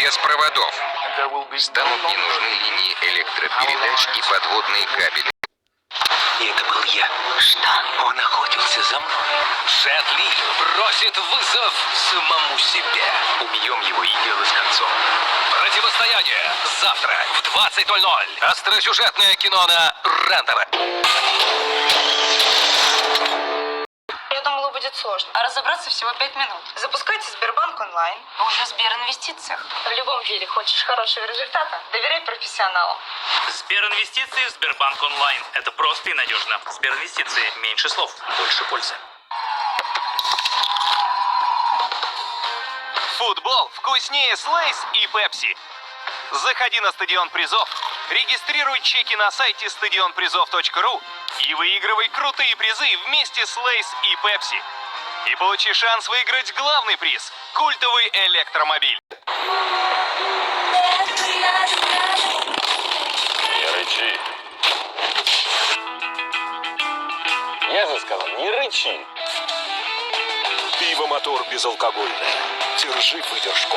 без проводов. Станут не нужны линии электропередач и подводные кабели. И это был я. Что? Он охотился за мной. Джет Ли бросит вызов самому себе. Убьем его и дело с концом. Противостояние завтра в 20:00. Остросюжетное кино на РЕН-ТВ. Я думала, будет сложно. А разобраться всего 5 минут. Запускайте Сбербанк онлайн. Уже в Сберинвестициях. В любом деле, хочешь хорошего результата? Доверяй профессионалам. Сберинвестиции в Сбербанк онлайн. Это просто и надежно. Сберинвестиции. Меньше слов, больше пользы. Футбол вкуснее с Лейс и Пепси. Заходи на Стадион Призов, регистрируй чеки на сайте stadionprizov.ru и выигрывай крутые призы вместе с Лейс и Пепси. И получи шанс выиграть главный приз – культовый электромобиль. Не рычи. Я же сказал, не рычи. Пиво «Мотор» безалкогольное. Держи выдержку.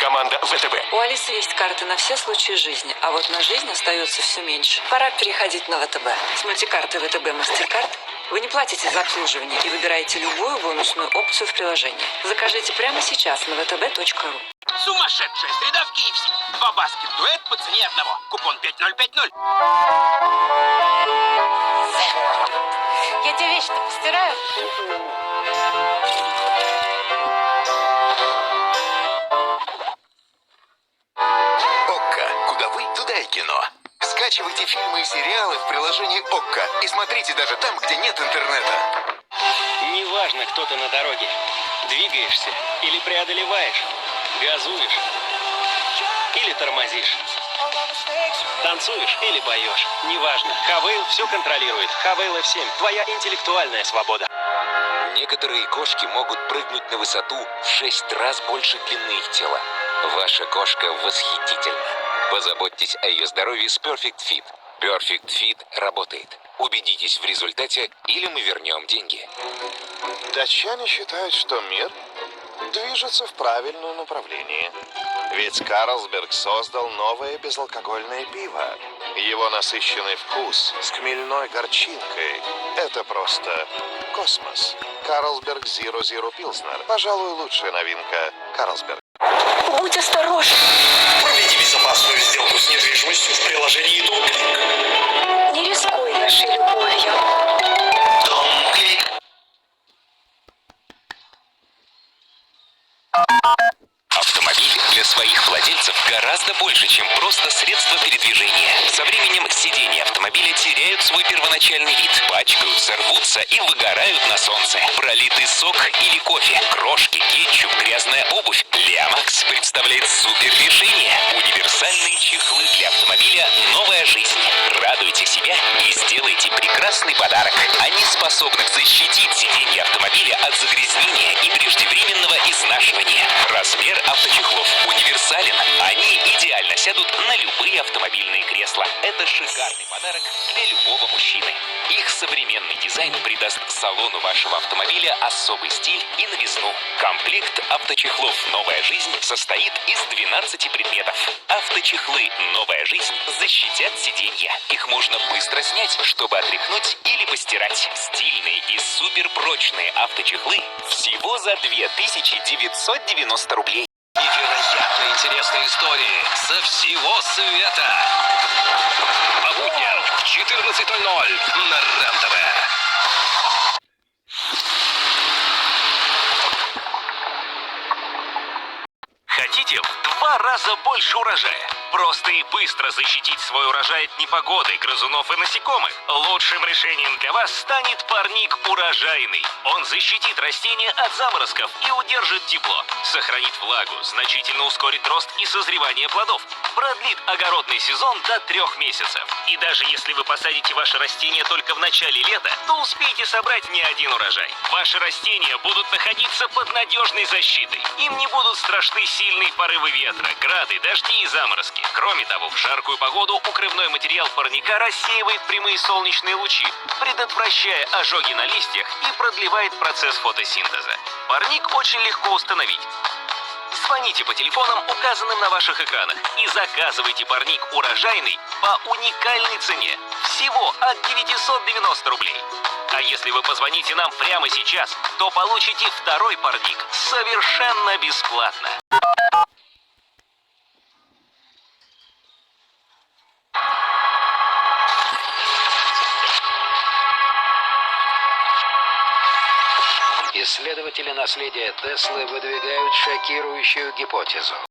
Команда ВТБ. У Алисы есть карты на все случаи жизни, а вот на жизнь остается все меньше. Пора переходить на ВТБ. С мультикарты ВТБ Мастеркард вы не платите за обслуживание и выбираете любую бонусную опцию в приложении. Закажите прямо сейчас на vtb.ru. Сумасшедшая среда в KFC. 2 баскет-дуэт по цене одного. Купон 5050. Я тебе вещи-то постираю. ОККО. Куда вы, туда и кино. Скачивайте фильмы и сериалы в приложении ОККО и смотрите даже там, где нет интернета. Неважно, кто ты на дороге. Двигаешься или преодолеваешь. Газуешь или тормозишь. Танцуешь или поешь. Неважно. Хавейл все контролирует. Хавейл F7. Твоя интеллектуальная свобода. Некоторые кошки могут прыгнуть на высоту в 6 раз больше длины их тела. Ваша кошка восхитительна. Позаботьтесь о ее здоровье с Perfect Fit. Perfect Fit работает. Убедитесь в результате, или мы вернем деньги. Датчане считают, что мир движется в правильном направлении. Ведь Карлсберг создал новое безалкогольное пиво. Его насыщенный вкус с хмельной горчинкой – это просто космос. Карлсберг Zero Zero Pilsner. Пожалуй, лучшая новинка Карлсберг. Будь осторожен. Проведи безопасную сделку с недвижимостью в приложении DomClick. Не рискуй нашей любовью. DomClick. Автомобиль для своих владельцев гораздо больше, чем просто средство передвижения. Со временем сиденья автомобиля теряют свой первоначальный вид, пачкаются, рвутся и выгорают на солнце. Пролитый сок или кофе, крошки, кетчуп, грязная обувь. Лямакс представляет супер решение. Универсальные чехлы для автомобиля «Новая жизнь». Радуйте себя и сделайте прекрасный подарок. Они способны защитить сиденье автомобиля от загрязнения и преждевременного изнашивания. Размер авточехлов универсален. Они идеально сядут на любые автомобильные кресла. Это шикарный подарок для любого мужчины. Их современный дизайн придаст салону вашего автомобиля особый стиль и новизну. Комплект авточехлов «Новая жизнь» состоит из 12 предметов. Авточехлы «Новая жизнь» защитят сиденья. Их можно быстро снять, чтобы отряхнуть или постирать. Стильные и суперпрочные авточехлы всего за 2990 рублей. Невероятно интересные истории со всего света. По будням в 14:00 на РЕН-ТВ. Хотите в 2 раза больше урожая? Просто и быстро защитить свой урожай от непогоды, грызунов и насекомых? Лучшим решением для вас станет парник урожайный. Он защитит растения от заморозков и удержит тепло, сохранит влагу, значительно ускорит рост и созревание плодов, продлит огородный сезон до 3 месяцев. И даже если вы посадите ваши растения только в начале лета, то успеете собрать не один урожай. Ваши растения будут находиться под надежной защитой. Им не будут страшны сильные порывы ветра, грады, дожди и заморозки. Кроме того, в жаркую погоду укрывной материал парника рассеивает прямые солнечные лучи, предотвращая ожоги на листьях и продлевает процесс фотосинтеза. Парник очень легко установить. Звоните по телефонам, указанным на ваших экранах, и заказывайте парник урожайный по уникальной цене. Всего от 990 рублей. А если вы позвоните нам прямо сейчас, то получите второй парник совершенно бесплатно. Исследователи наследия Теслы выдвигают шокирующую гипотезу.